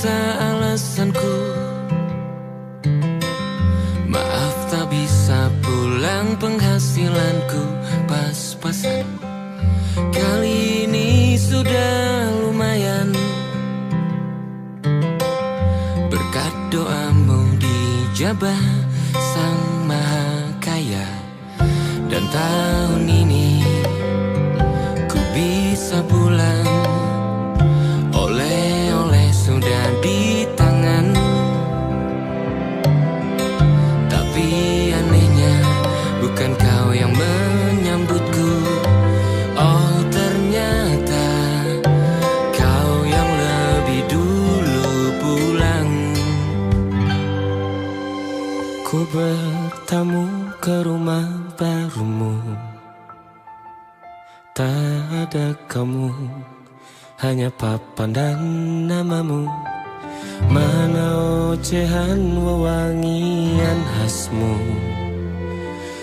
Ternyata alasanku, maaf tak bisa pulang, penghasilanku pas-pasan. Kali ini sudah lumayan, berkat doamu dijabah Sang Maha Kaya. Dan tahun ini ku bisa pulang, oleh-oleh sudah di tangan. Tapi anehnya bukan kau yang menyambutku. Oh ternyata kau yang lebih dulu pulang. Ku bertamu ke rumah barumu, tak ada kamu, hanya papan dan namamu. Mana ocehan wewangian khasmu.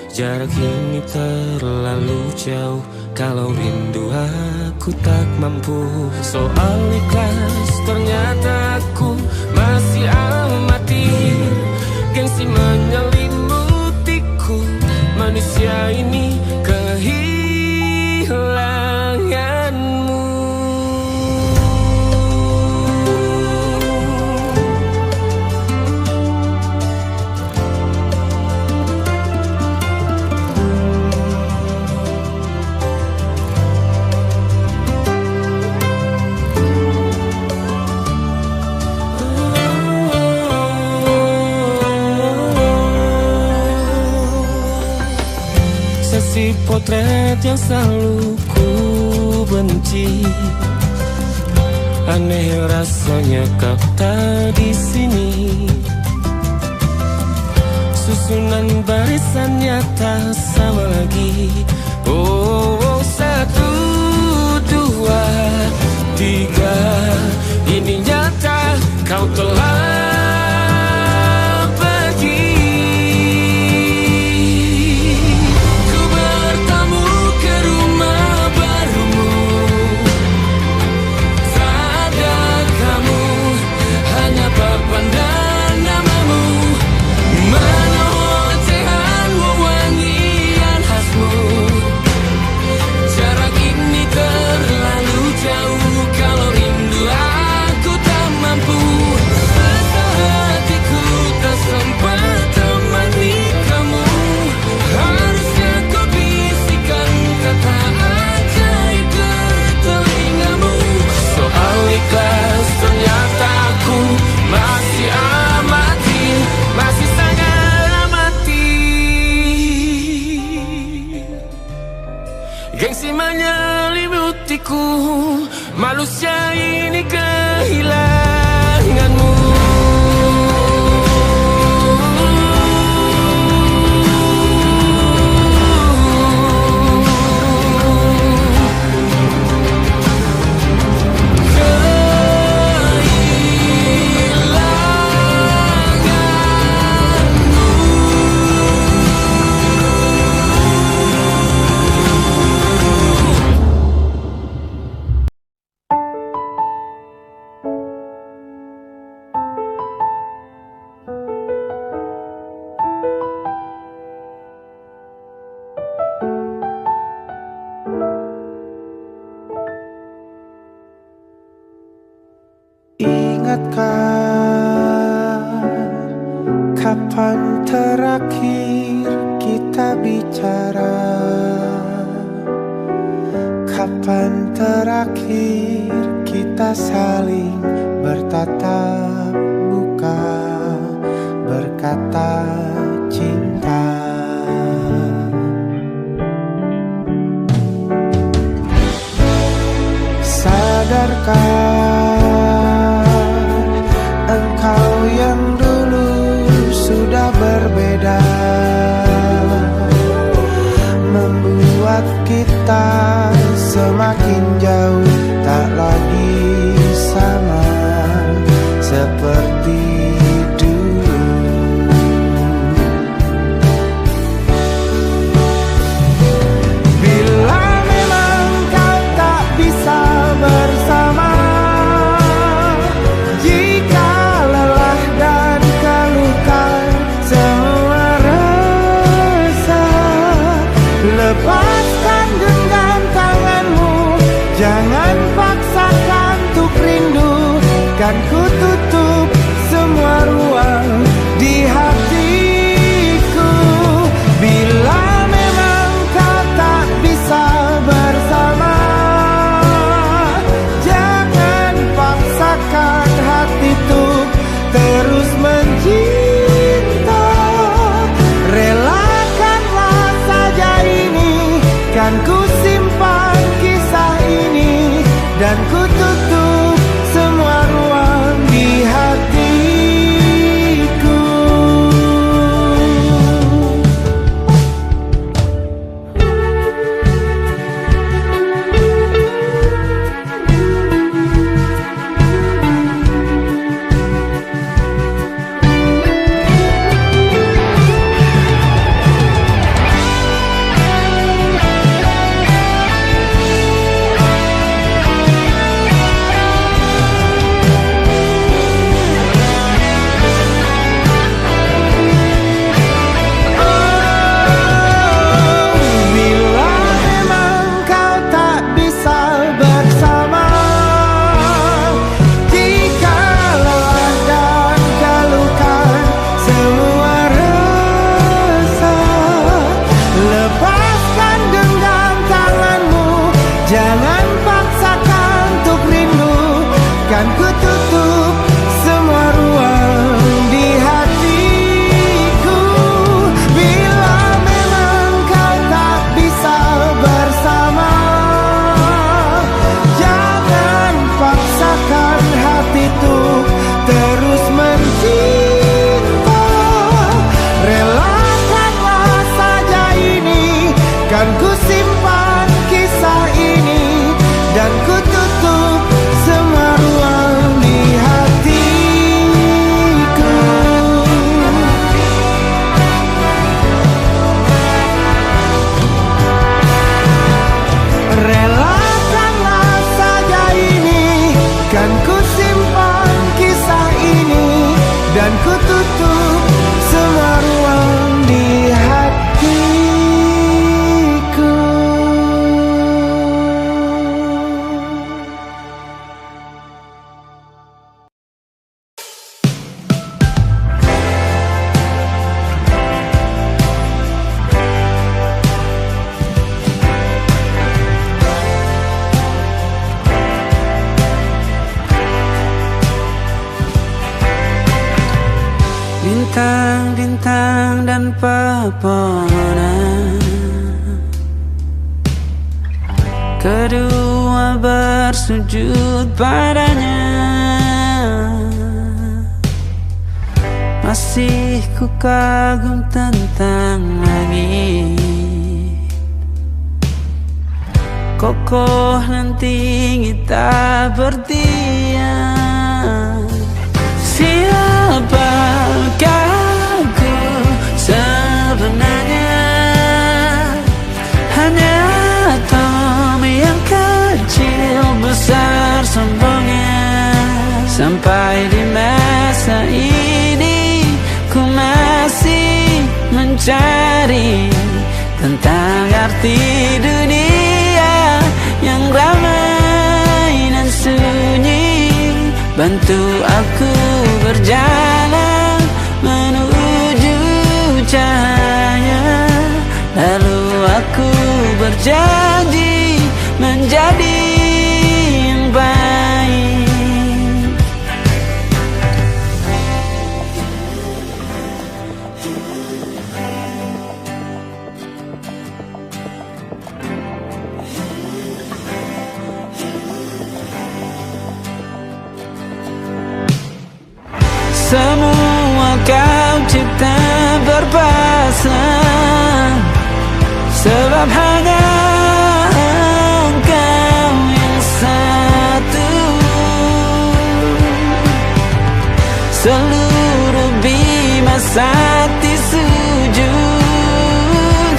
Jarak ini terlalu jauh, kalau rindu aku tak mampu. Soal ikhlas ternyata aku masih amatir. Gengsi menyelimutiku, manusia ini kehilanganmu. Sesi potret yang selalu ku benci, aneh rasanya kau tak di sini. Susunan barisannya tak sama lagi. Oh, 1, 2, 3, ini nyata kau telah gengsi menyelimutiku, manusia ini kehilanganmu. Ingatkah kapan terakhir kita bicara? Kapan terakhir kita saling bertatap muka, berkata cinta? Sadarkah engkau yang dulu sudah berbeda, membuat kita semakin jauh, tak lagi sama seperti dulu. Bila memang kau tak bisa bersama, jika kan ku tutup semua ruang di hatiku. Bila memang kau tak bisa bersama, jangan paksakan hati tuh terus mencinta. Relakanlah saja ini, kan ku simpan kisah ini, dan ku tutup semua ruang di hatiku. Jangan paksakan untuk rindu, kan ku tutup semua ruang di hatiku. Bila memang kau tak bisa bersama, jangan paksakan hati tuh terus mencinta. Relakanlah saja ini, kan ku simpan kisah ini, dan ku tutup semua ruang di hatiku. Relakanlah saja ini, kan ku simpan kisah ini, dan ku tutup semua ruang di hatiku. Bintang-bintang dan pepohonan, kedua bersujud padanya. Masih ku kagum tentang langit, kokoh dan tinggi tak berdiam. Siapakah aku sebenarnya? Hanya atom yang kecil besar sombongnya. Sampai di masa ini ku masih mencari tentang arti dunia yang ramai dan sunyi. Bantu aku berjalan menuju cahaya, lalu aku berjanji menjadi yang baik. Semua kau cipta berpasang, sebab hanya engkau yang satu. Seluruh bima sakti sujud,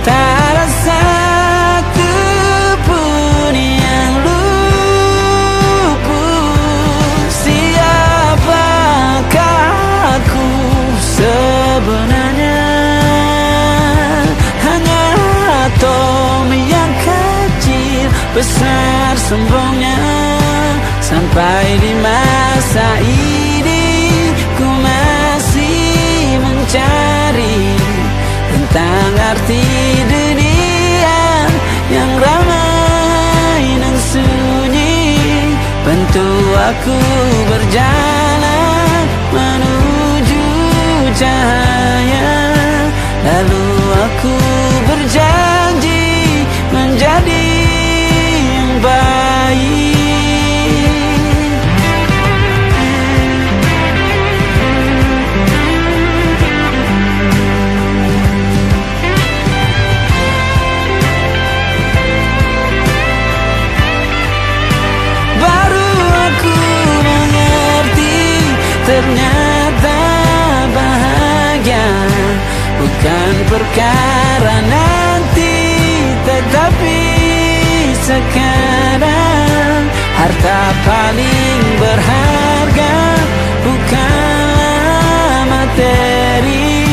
tak ada satu pun yang luput. Siapakah aku sebenarnya? Hanya atom yang kecil besar sombongnya. Sampai di masa ini ku masih mencari tentang arti dunia yang ramai dan sunyi. Bantu aku berjalan menuju cahaya, lalu aku berjanji menjadi yang baik. Ternyata bahagia bukan perkara nanti, tetapi sekarang. Harta paling berharga bukanlah materi,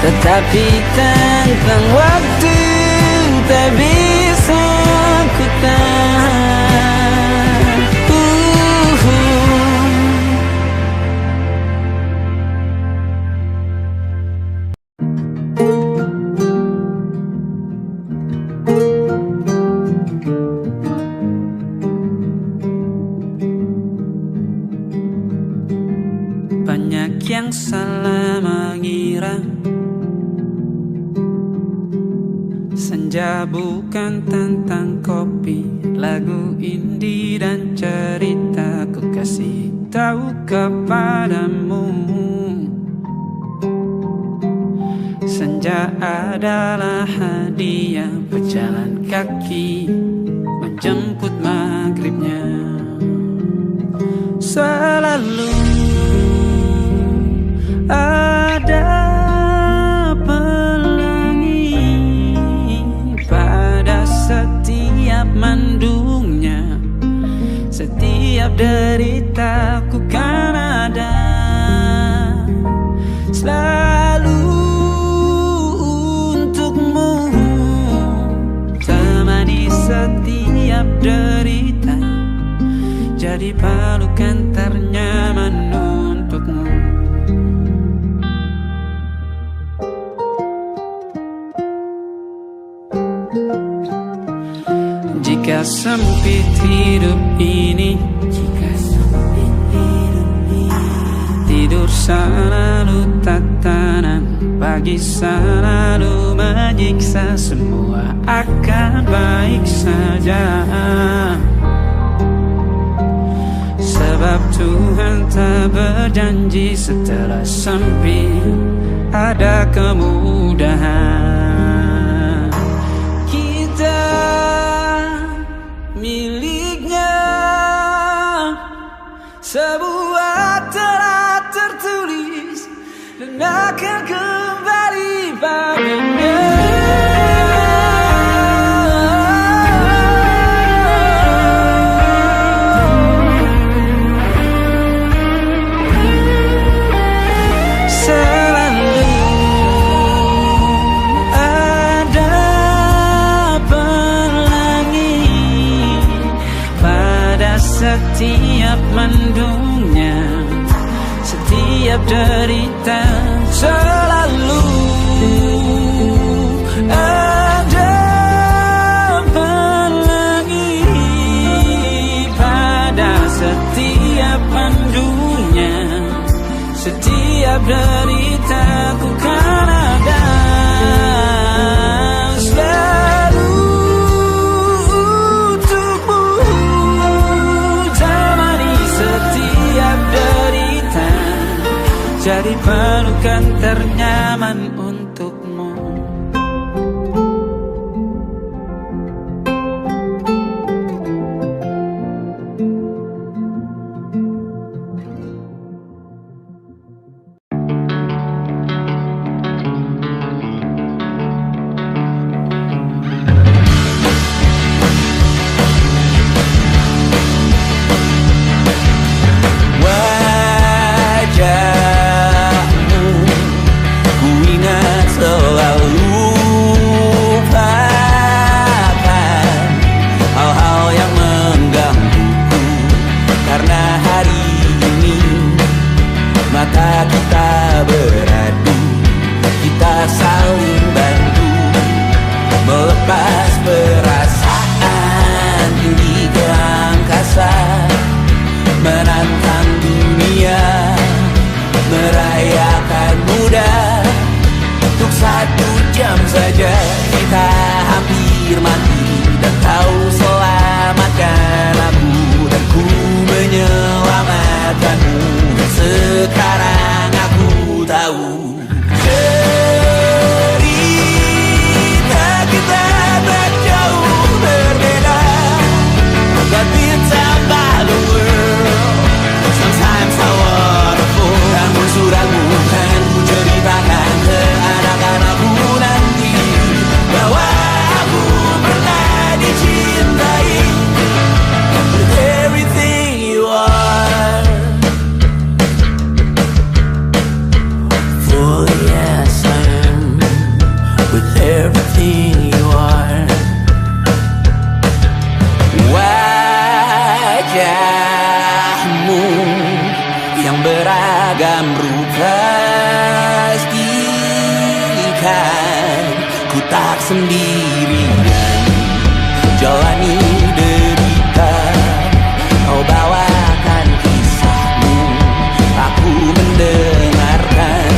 tetapi tentang waktu tak bisa ku tahan. Banyak yang salah mengira senja bukan tentang kopi, lagu indie dan cerita. Ku kasih tahu kepadamu, senja adalah hadiah berjalan kaki menjemput maghribnya. Selalu ada pelangi pada setiap mendungnya. Setiap derita ku kan ada selalu untukmu, temani setiap derita, jadi pelukan ternyaman untukmu. Jika sempit hidup ini, tidur selalu tatanan, pagi selalu menyiksa, semua akan baik saja. Sebab Tuhan tak berjanji setelah sempit ada kemudahan. Kita miliknya sebuah telah tertulis dan akan kembali padanya. Setiap mendungnya, setiap derita, selalu ada pelangi pada setiap mendungnya. Setiap derita ku kan ada selalu jadi pelukan ternyaman untukmu. diam saja kita hampir mati, dan kau selamatkan aku, dan ku menyelamatkanmu. Sekarang aku tahu cerita kita tak jauh berbeda, but it's about the world. Sometimes I wanna fall. Namun suratmu kan ku ceritakan ke anak-anakku nanti, bahwa aku pernah dicintai with everything you are. For yes I am with everything you are. Wajahmu yang beragam rupa pastikan ku tak sendirian jalani derita. Kau bawakan kisahmu, aku mendengarkan.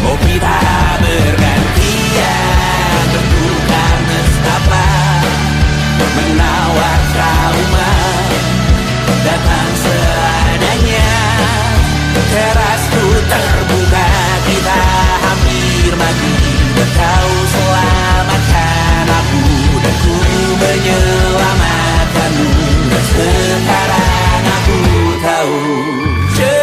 Oh kita bergantian bertukar nestapa, menawar trauma datang seadanya. Terasku terbuka, kita hampir mati, dan kau selamatkan aku, dan ku menyelamatkanmu. Dan sekarang aku tahu cerita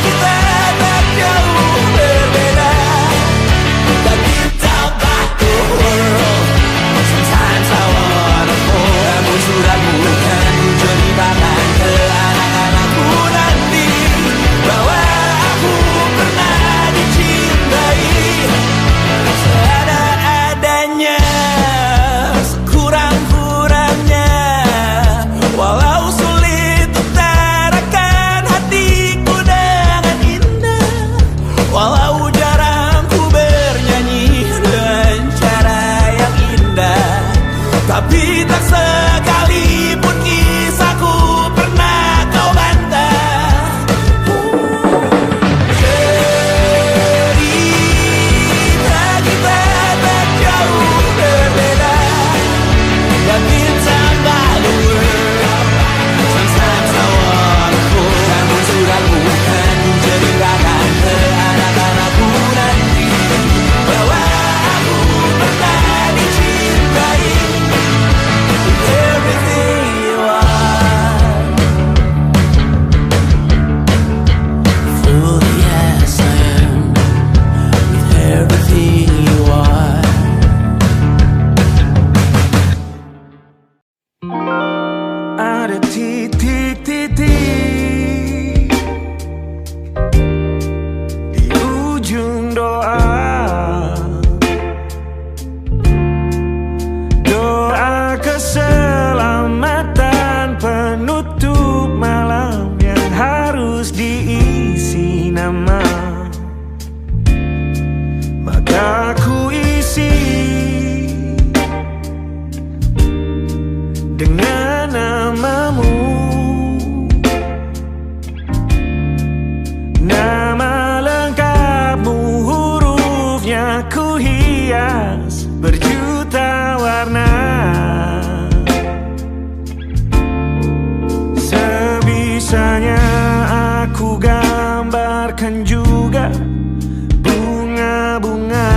kita tak jauh berbeda, but it's about the world. Sometimes I wanna fall. Namun suratmu kan ku ceritakan ke anak-anakku nanti, bahwa aku pernah dicintai seada-adanya, sekurang-kurangnya. Walau sulit utarakan hatiku dengan indah, walau jarang ku bernyanyi dengan cara yang indah, tapi tak sekalipun kisahku pernah kau bantah. Cerita kita tak jauh berbeda, but it's about the world. Sometimes I wanna fall. Namun suratmu kan ku ceritakan ke anak-anakku nanti, bahwa aku pernah dicintai with everything you are. Fully yes I am with everything you are. Ada titik-titik di ujung doa, doa keselamatan penutup malam yang harus diisi nama. Maka ku isi dengan namamu, nama lengkapmu, hurufnya ku hias berjuta warna. Sebisanya aku gambarkan juga bunga-bunga,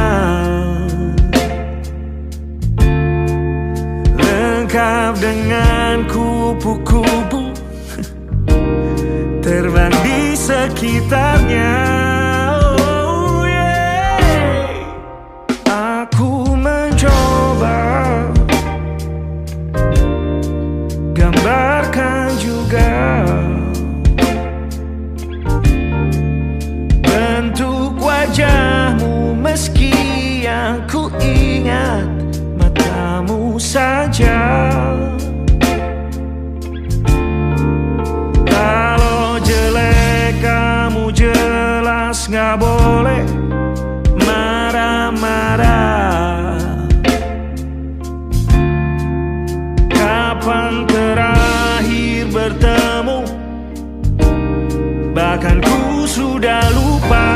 lengkap dengan kupu-kupu terbang di sekitarnya. Oh yeah. Aku mencoba gambarkan juga bentuk wajahmu, meski yang ku ingat matamu saja. Kalau jelek kamu jelas gak boleh marah-marah. Kapan terakhir bertemu, bahkan ku sudah lupa.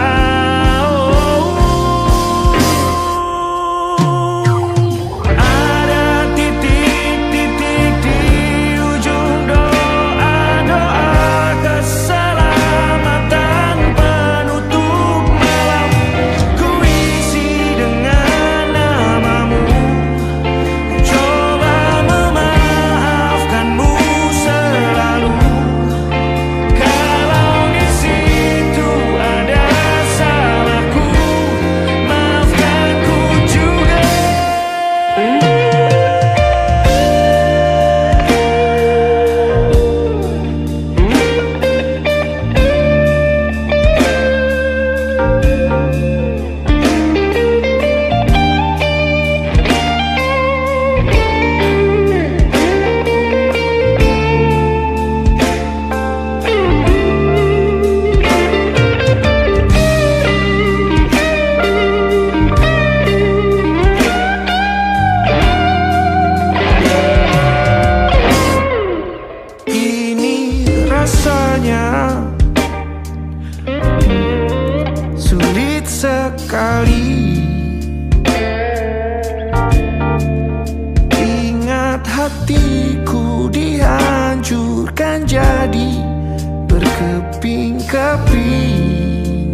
Oh. rasanya sulit sekali. Ingat hatiku dihancurkan jadi berkeping-keping.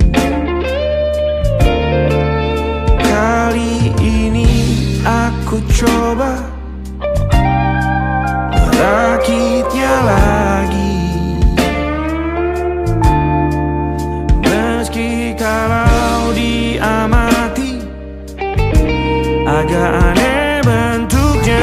Kali ini aku coba merakitnya lagi. Meski kalau diamati agak aneh bentuknya.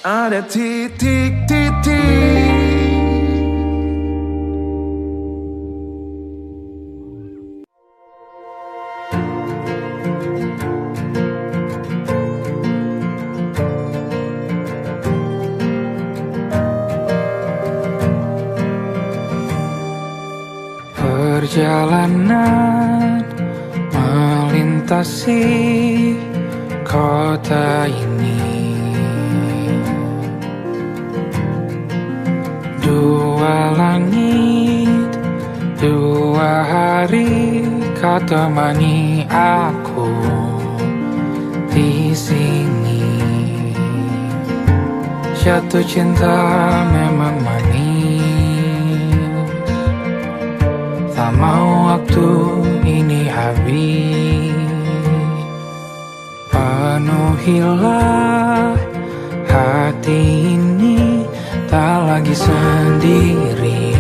Ada titik-titik. Perjalanan melintasi kota ini, dua langit, dua hari kau temani aku di sini. Jatuh cinta memang manis, tak mau waktu ini habis. Penuhilah hati ini, tak lagi sendiri.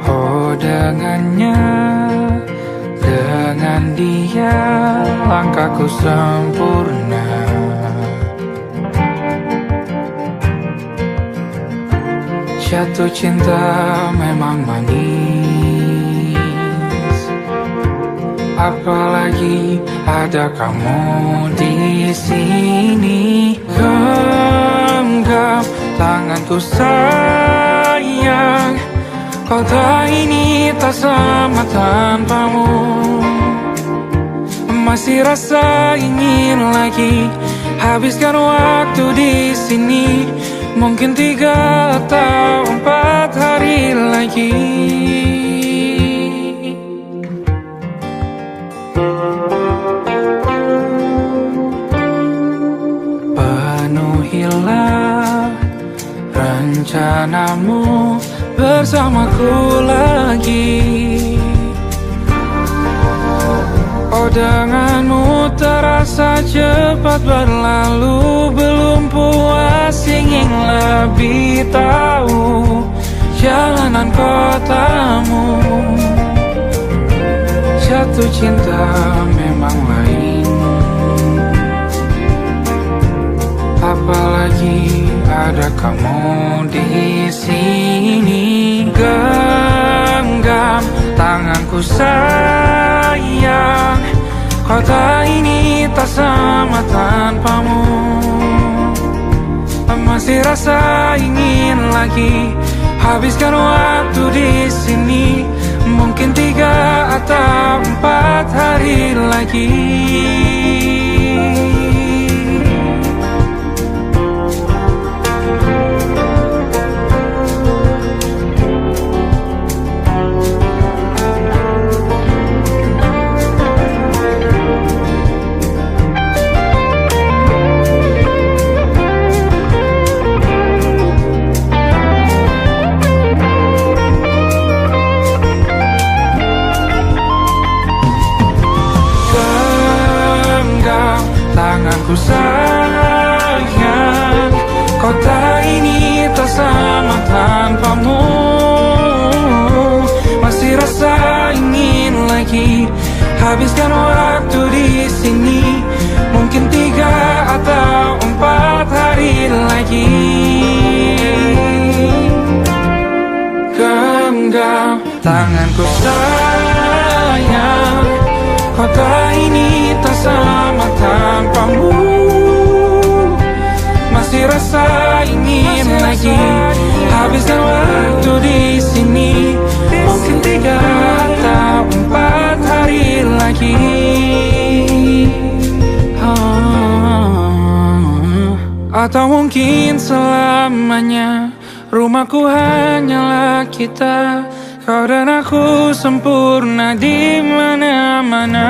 Oh dengannya, dengan dia langkahku sempurna. Jatuh cinta memang manis, apalagi ada kamu di sini. Genggam tanganku sayang, kota ini tak sama tanpamu. Masih rasa ingin lagi habiskan waktu di sini. Mungkin 3 atau 4 hari lagi. Penuhilah rencanamu bersamaku lagi. Oh denganmu terasa cepat berlalu. Belum puas ingin lebih tahu jalanan kotamu. Jatuh cinta memang lain, apalagi ada kamu di sini. Genggam tanganku sayang, kota ini tak sama tanpamu. Masih rasa ingin lagi habiskan waktu di sini. Mungkin 3 atau 4 hari lagi. habiskan waktu di sini. Mungkin 3 atau 4 hari lagi. Genggam tanganku sayang, kota ini tak sama tanpamu. Masih rasa ingin lagi habiskan waktu di sini. Mungkin 3 atau 4 hari lagi. Atau mungkin selamanya. Rumahku hanyalah kita, kau dan aku sempurna di mana-mana.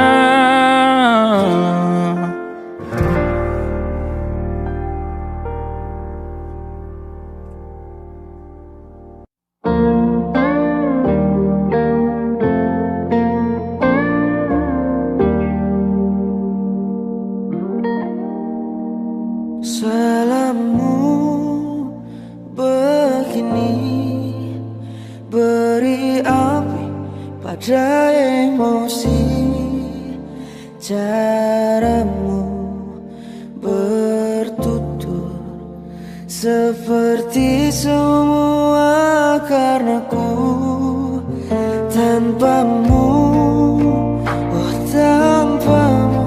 Salammu begini, beri api pada emosi. Caramu bertutur seperti semua karenaku. Tanpamu, oh tanpamu,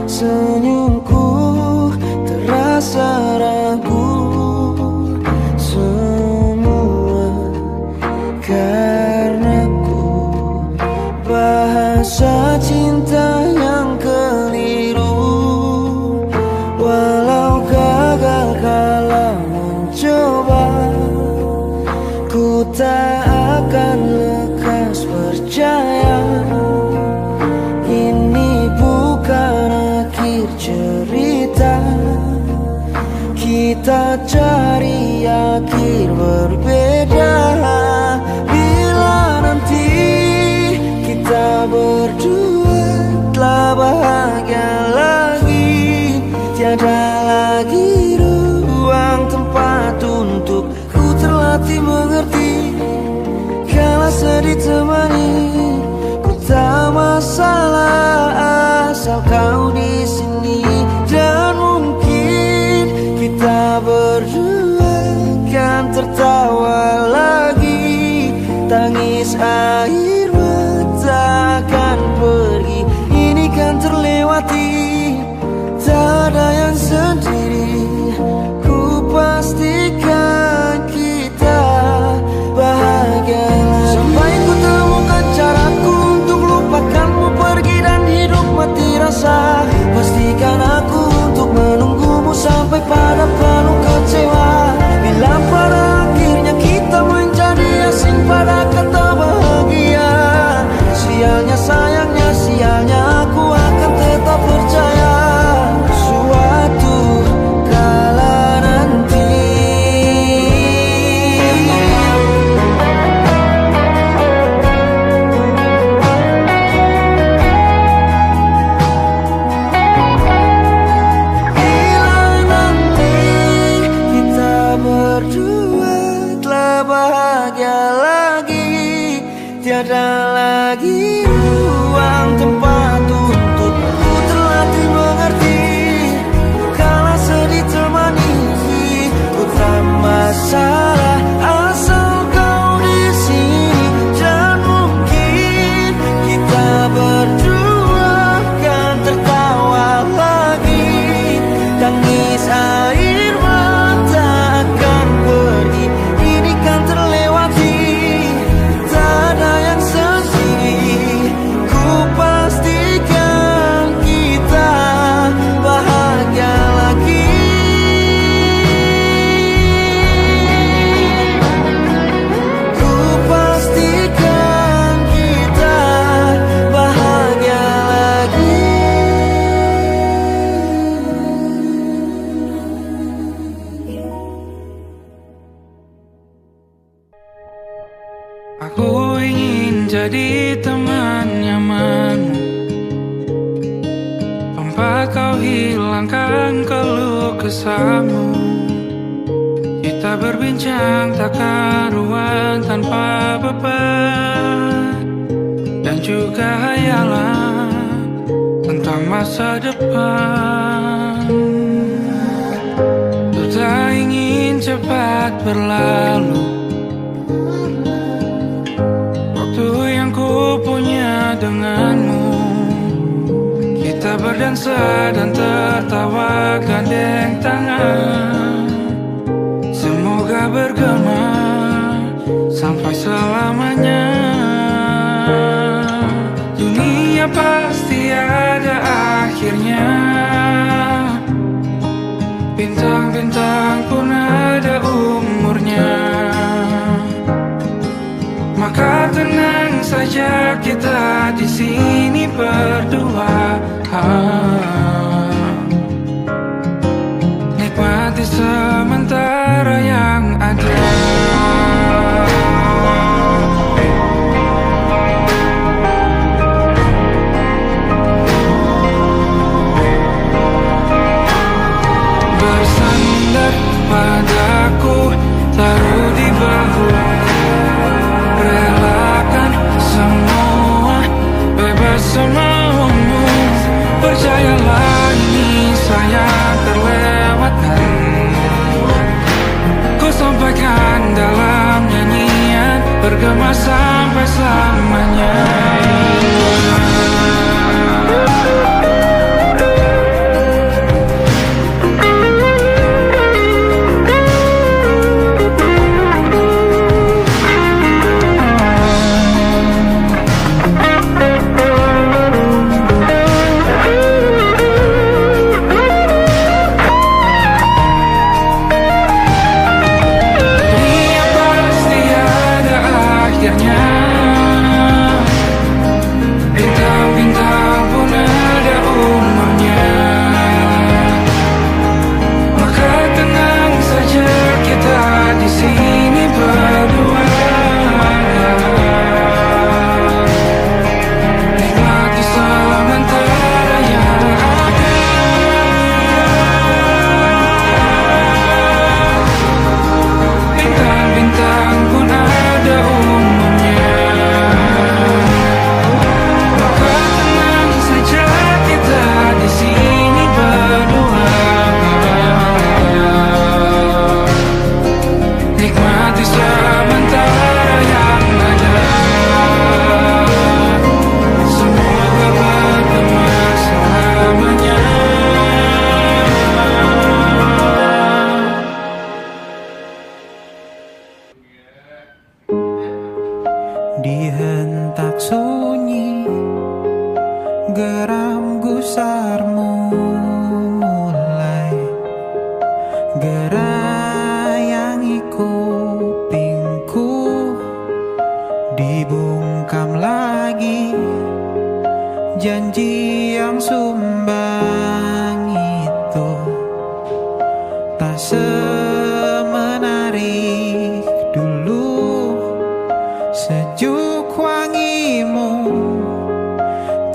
senyumku terasa ragu. Semua karenaku, bahasa cinta yang keliru. Walau gagal kala mencoba, ku tak akan lekas percaya. Ini bukan akhir cerita, kita cari akhir berbeda. Bila nanti kita berdua telah bahagia lagi, tiada lagi ruang tempat untuk ku terlatih mengerti. Kala sedih temani, ku tak masalah asal kau di sini. Dan mungkin kita berdua kan tertawa lagi, tangis air mata akan pergi. Ini kan terlewati, tak ada yang sendiri. Ku pastikan kita bahagia lagi. Sampai ku temukan caraku untuk lupakanmu pergi dan hidup mati rasa. Pastikan aku untuk menunggumu sampai pada penuh kecewa. Bila pada akhirnya kita menjadi asing pada kata bahagia, sialnya sayangnya sialnya aku akan tetap percaya. Suatu kala nanti berdua telah bahagia lagi, tiada lagi ruang tempat untuk ku terlatih mengerti. Kala sedih temani, ku tak masalah asal kau di sini. Dan mungkin kita berdua kan tertawa lagi, tangis air mata akan pergi. Ini kan terlewati, tak ada yang sendiri. Ku pastikan kita bahagia lagi. Ku pastikan kita bahagia lagi. Aku ingin jadi teman nyamanmu, tempat kau hilangkan keluh kesahmu. Kita berbincang tak karuan tanpa beban dan juga hayalan. masa depan. Ku tak ingin cepat berlalu. Waktu yang ku punya denganmu, kita berdansa dan tertawa gandeng tangan. Semoga bergema sampai selamanya. Dunia pasti ada akhirnya. Bintang-bintang pun ada umurnya. Maka tenang saja kita di sini berdua. Nikmati sementara yang ada. Bersandar padaku, taruh di bahu. Relakan semua, bebas semaumu. Percayalah ini saya terlewatkan. Ku sampaikan dalam nyanyian, bergema sampai selamanya. Bintang-bintang pun ada umurnya. Maka tenang saja kita di sini berdua. Nikmati sementara yang ada. Bintang-bintang pun ada umurnya. Di sini berdua. Nikmati sementara yang ada. Semoga bergema selamanya. Di hentak sunyi, geram gusarmu mulai gerayangi kupingku. Dibungkam lagi janji yang sumbang itu, tak semenarik dulu. Sejuk wangimu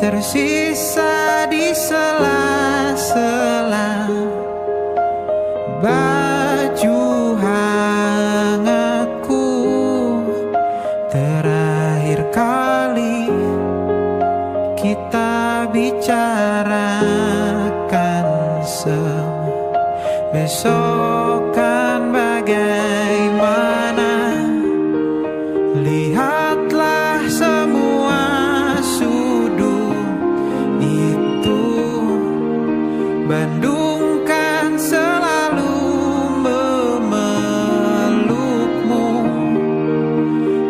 tersisa di sela-sela baju hangatku. Terakhir kali kita bicarakan semua. Besok kan bagaimana? Lihatlah semua sudut itu. Bandung kan selalu memelukmu.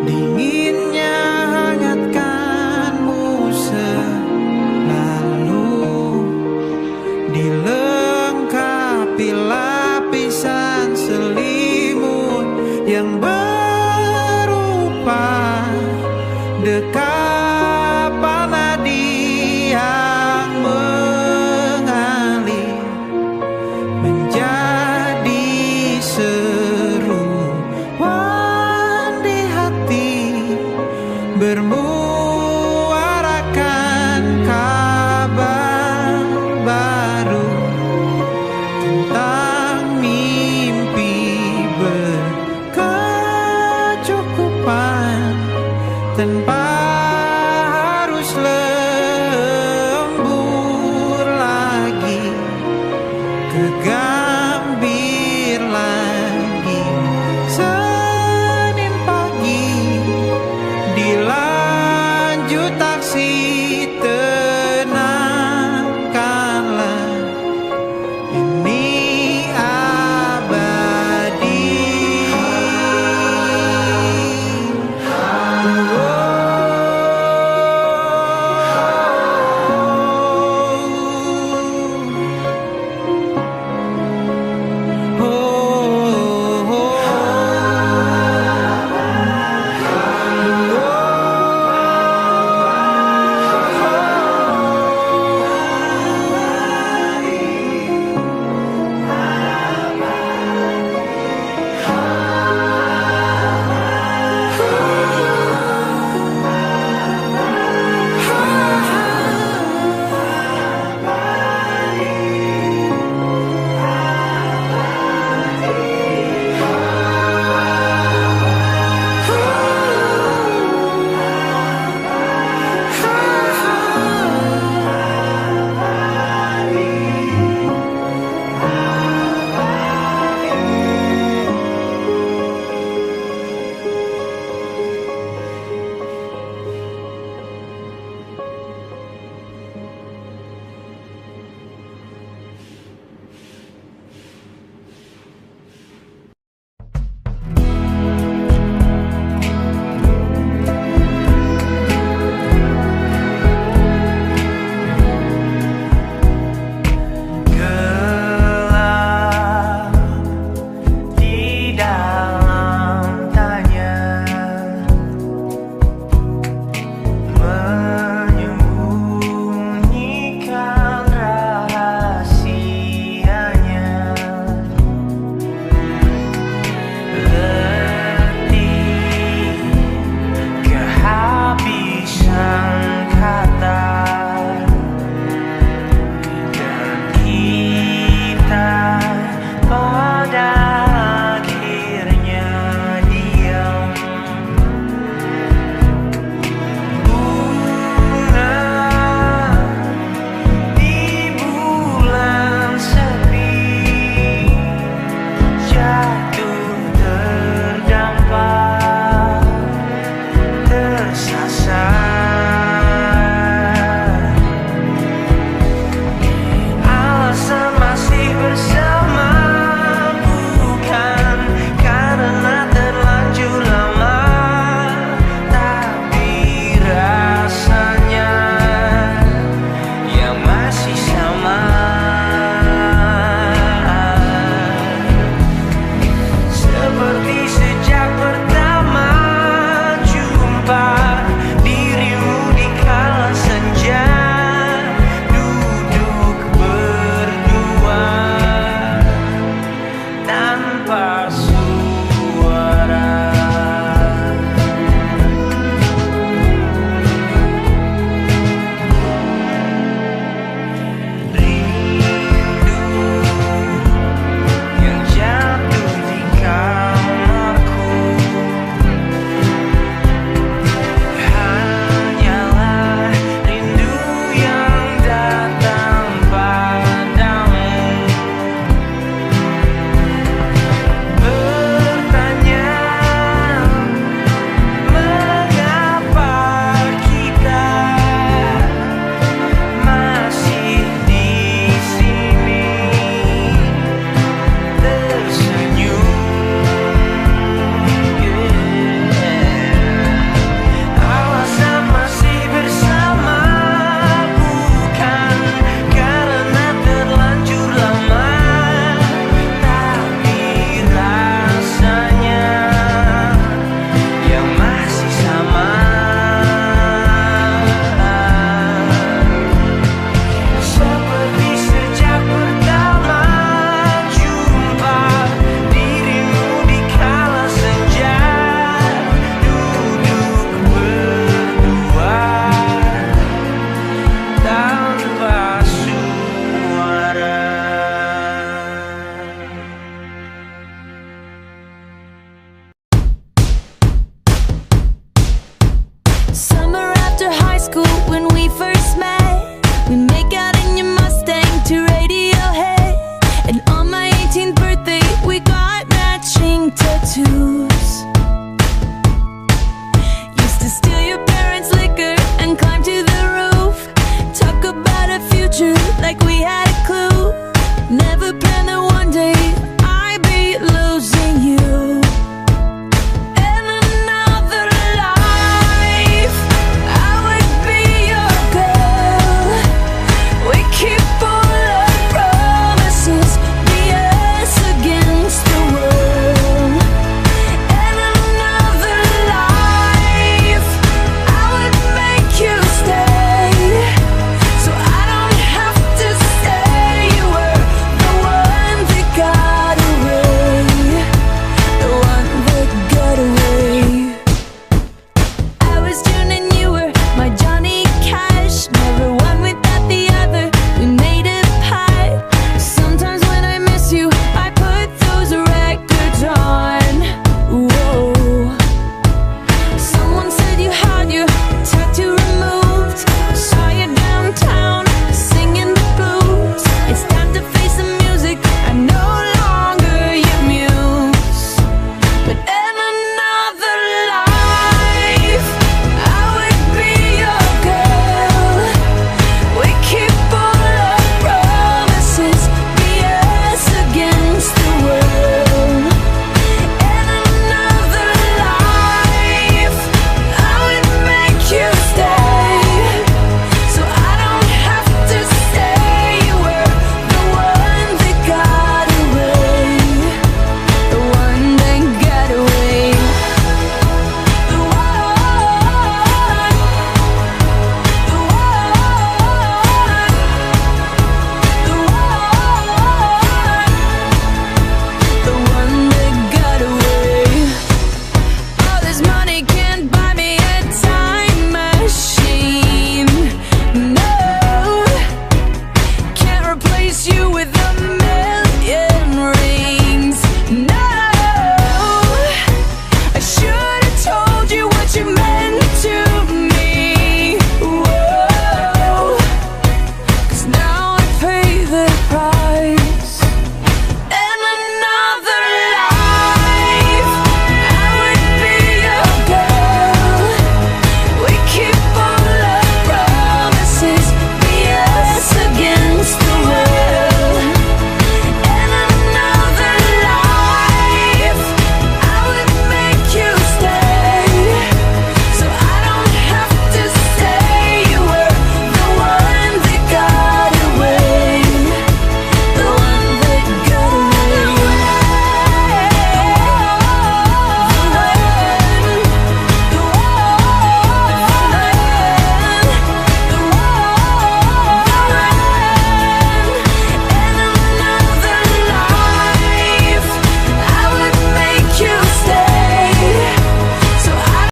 Dinginnya hangatkanmu selalu. Dilengkapi lapisan selimut yang berupa dekapan nadi yang mengalir menjadi seruan di hati, bermuarakan kabar baru tentang mimpi berkecukupan tanpa